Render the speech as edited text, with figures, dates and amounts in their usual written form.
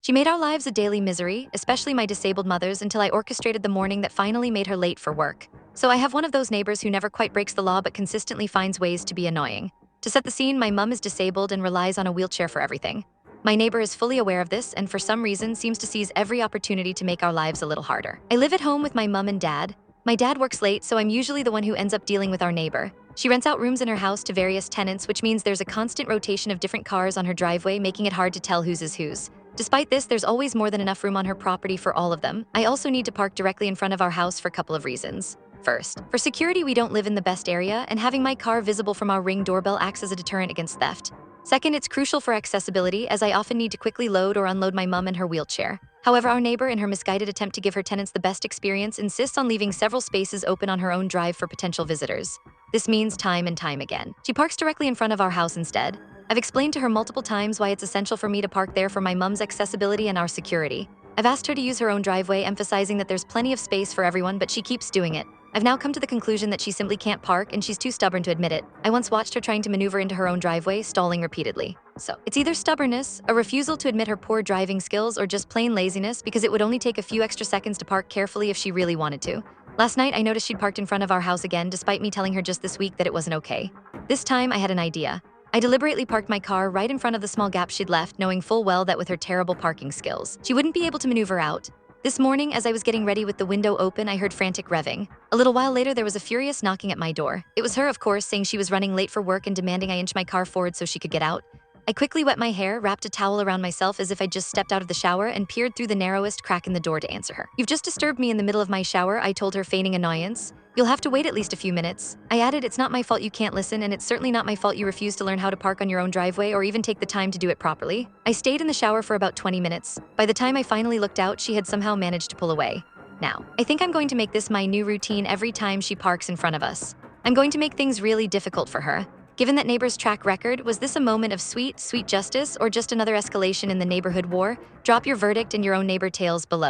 She made our lives a daily misery, especially my disabled mother's, until I orchestrated the morning that finally made her late for work. So I have one of those neighbors who never quite breaks the law but consistently finds ways to be annoying. To set the scene, my mum is disabled and relies on a wheelchair for everything. My neighbor is fully aware of this and for some reason seems to seize every opportunity to make our lives a little harder. I live at home with my mum and dad. My dad works late, so I'm usually the one who ends up dealing with our neighbor. She rents out rooms in her house to various tenants, which means there's a constant rotation of different cars on her driveway, making it hard to tell whose is whose. Despite this, there's always more than enough room on her property for all of them. I also need to park directly in front of our house for a couple of reasons. First, for security, we don't live in the best area, and having my car visible from our Ring doorbell acts as a deterrent against theft. Second, it's crucial for accessibility, as I often need to quickly load or unload my mum in her wheelchair. However, our neighbor, in her misguided attempt to give her tenants the best experience, insists on leaving several spaces open on her own drive for potential visitors. This means time and time again she parks directly in front of our house instead. I've explained to her multiple times why it's essential for me to park there for my mum's accessibility and our security. I've asked her to use her own driveway, emphasizing that there's plenty of space for everyone, but she keeps doing it. I've now come to the conclusion that she simply can't park, and she's too stubborn to admit it. I once watched her trying to maneuver into her own driveway, stalling repeatedly. So, it's either stubbornness, a refusal to admit her poor driving skills, or just plain laziness, because it would only take a few extra seconds to park carefully if she really wanted to. Last night, I noticed she'd parked in front of our house again, despite me telling her just this week that it wasn't okay. This time, I had an idea. I deliberately parked my car right in front of the small gap she'd left, knowing full well that with her terrible parking skills, she wouldn't be able to maneuver out. This morning, as I was getting ready with the window open, I heard frantic revving. A little while later, there was a furious knocking at my door. It was her, of course, saying she was running late for work and demanding I inch my car forward so she could get out. I quickly wet my hair, wrapped a towel around myself as if I'd just stepped out of the shower, and peered through the narrowest crack in the door to answer her. "You've just disturbed me in the middle of my shower," I told her, feigning annoyance. "You'll have to wait at least a few minutes." I added, "It's not my fault you can't listen, and it's certainly not my fault you refuse to learn how to park on your own driveway or even take the time to do it properly." I stayed in the shower for about 20 minutes. By the time I finally looked out, she had somehow managed to pull away. Now, I think I'm going to make this my new routine every time she parks in front of us. I'm going to make things really difficult for her. Given that neighbor's track record, was this a moment of sweet, sweet justice, or just another escalation in the neighborhood war? Drop your verdict in your own neighbor tales below.